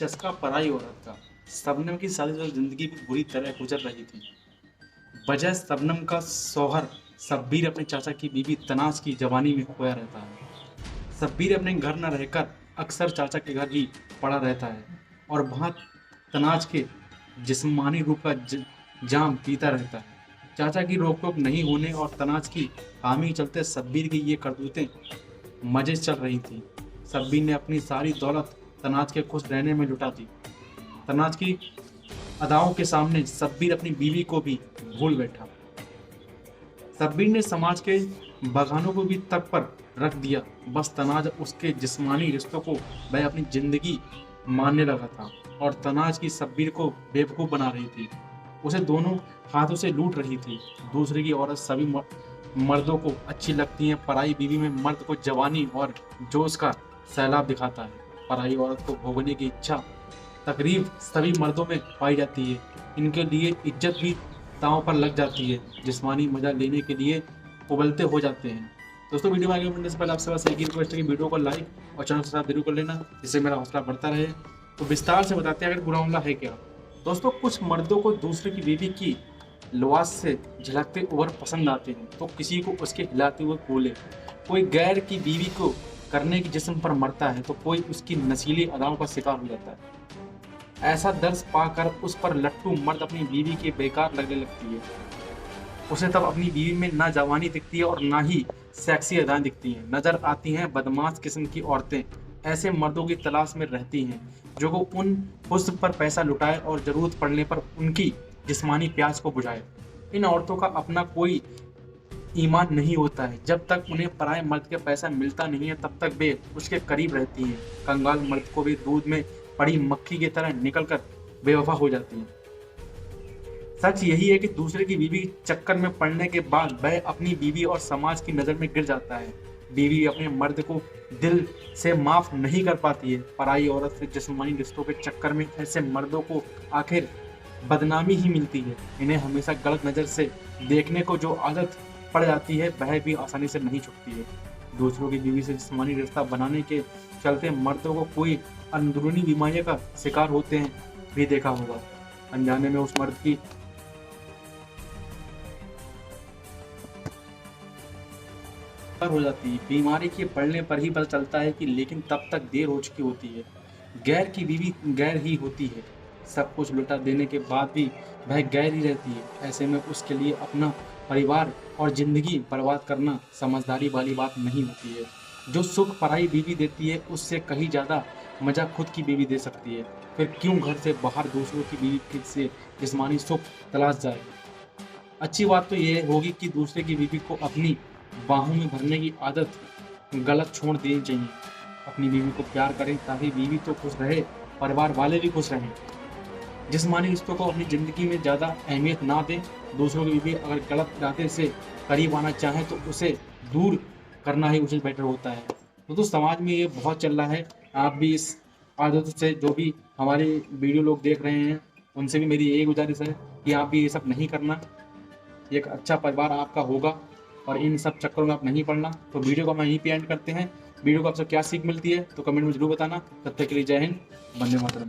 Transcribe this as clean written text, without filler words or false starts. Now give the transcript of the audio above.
चस्का पराई औरत का। शबनम की शादीशुदा जिंदगी भी बुरी तरह गुजर रही थी। वजह शबनम का शौहर शब्बीर अपने चाचा की बीवी तनाज की जवानी में खोया रहता है। शब्बीर अपने घर न रहकर अक्सर चाचा के घर ही पड़ा रहता है और वहाँ तनाज के जिस्मानी रूप का जाम पीता रहता है। चाचा की रोक टोक नहीं होने और तनाज की हामी के चलते शब्बीर की ये करतूतें मजे चल रही थी। शब्बीर ने अपनी सारी दौलत तनाज के खुश रहने में लुटा दी। तनाज की अदाओं के सामने शब्बीर अपनी बीवी को भी भूल बैठा। शब्बीर ने समाज के बगानों को भी तक पर रख दिया। बस तनाज उसके जिस्मानी रिश्तों को वह अपनी जिंदगी मानने लगा था और तनाज की शब्बीर को बेवकूफ बना रही थी, उसे दोनों हाथों से लूट रही थी। दूसरे की औरत सभी मर्दों को अच्छी लगती है। पराई बीवी में मर्द को जवानी और जोश का सैलाब दिखाता है। पराई औरत को भोगने की इच्छा तकरीब सभी मर्दों में पाई जाती है। इनके लिए इज्जत भी दांव पर लग जाती है। जिस्मानी मजा लेने के लिए उबलते हो जाते हैं। दोस्तों, वीडियो में आगे बढ़ने से पहले आपसे बस एक ही रिक्वेस्ट है कि वीडियो को लाइक और चैनल को सब्सक्राइब जरूर कर लेना, जिससे मेरा हौसला बढ़ता रहे। तो विस्तार से बताते हैं आखिर बुरा मामला है क्या। दोस्तों, कुछ मर्दों को दूसरे की बीवी की लिबास से झलकते ओवर पसंद आते हैं, तो किसी को उसके हिलाते हुए बोले। कोई गैर की बीवी को करने की जिस्म पर मरता है तो कोई उसकी नशीली अदाओं का शिकार हो जाता है। ऐसा दर्द पाकर उस पर लट्टू मर्द अपनी बीवी के बेकार लगने लगती है। उसे तब अपनी बीवी में ना जवानी दिखती है और ना ही सेक्सी अदाएं दिखती हैं। नजर आती हैं बदमाश किस्म की औरतें। ऐसे मर्दों की तलाश में रहती हैं जो को उन हुस्न पर पैसा लुटाए और जरूरत पड़ने पर उनकी जिस्मानी प्यास को बुझाए। इन औरतों का अपना कोई ईमान नहीं होता है। जब तक उन्हें पराये मर्द के पैसा मिलता नहीं है तब तक वे उसके करीब रहती हैं। कंगाल मर्द को भी दूध में पड़ी मक्खी की तरह निकलकर बेवफा हो जाती हैं। सच यही है कि दूसरे की बीवी चक्कर में पड़ने के बाद वह अपनी बीवी और समाज की नज़र में गिर जाता है। बीवी अपने मर्द को दिल से माफ नहीं कर पाती है। पराई औरत से जिस्मानी रिश्तों के चक्कर में ऐसे मर्दों को आखिर बदनामी ही मिलती है। इन्हें हमेशा गलत नज़र से देखने को जो आदत पड़ जाती है वह भी आसानी से नहीं छूटती है। दूसरों की बीवी से जिस्मानी रिश्ता बनाने के चलते मर्दों को कोई अंदरूनी बीमारियों का शिकार होते हैं भी देखा होगा। अनजाने में उस मर्द की हो जाती है। बीमारी के पड़ने पर ही पता चलता है कि लेकिन तब तक देर हो चुकी होती है। गैर की बीवी गैर ही होती है। सब कुछ लुटा देने के बाद भी वह गैर ही रहती है। ऐसे में उसके लिए अपना परिवार और जिंदगी बर्बाद करना समझदारी वाली बात नहीं होती है। जो सुख पराई बीवी देती है उससे कहीं ज़्यादा मजा खुद की बीवी दे सकती है। फिर क्यों घर से बाहर दूसरों की बीवी से जिस्मानी सुख तलाश जाए। अच्छी बात तो यह होगी कि दूसरे की बीवी को अपनी बाहों में भरने की आदत गलत छोड़ देनी चाहिए। अपनी बीवी को प्यार करें ताकि बीवी तो खुश रहे, परिवार वाले भी खुश रहें। जिस्मानी रिश्तों को अपनी ज़िंदगी में ज़्यादा अहमियत ना दें। दूसरों की बीवी अगर गलत इरादे से करीब आना चाहें तो उसे दूर करना ही उचित बेटर होता है। तो समाज में ये बहुत चल रहा है। आप भी इस आदत से, जो भी हमारे वीडियो लोग देख रहे हैं उनसे भी मेरी यही गुजारिश है कि आप भी ये सब नहीं करना। एक अच्छा परिवार आपका होगा और इन सब चक्करों में आप नहीं पड़ना। तो वीडियो को हम यहीं पे एंड करते हैं। वीडियो को आपसे क्या सीख मिलती है तो कमेंट में जरूर बताना। तब तक के लिए जय हिंद, वंदे मातरम।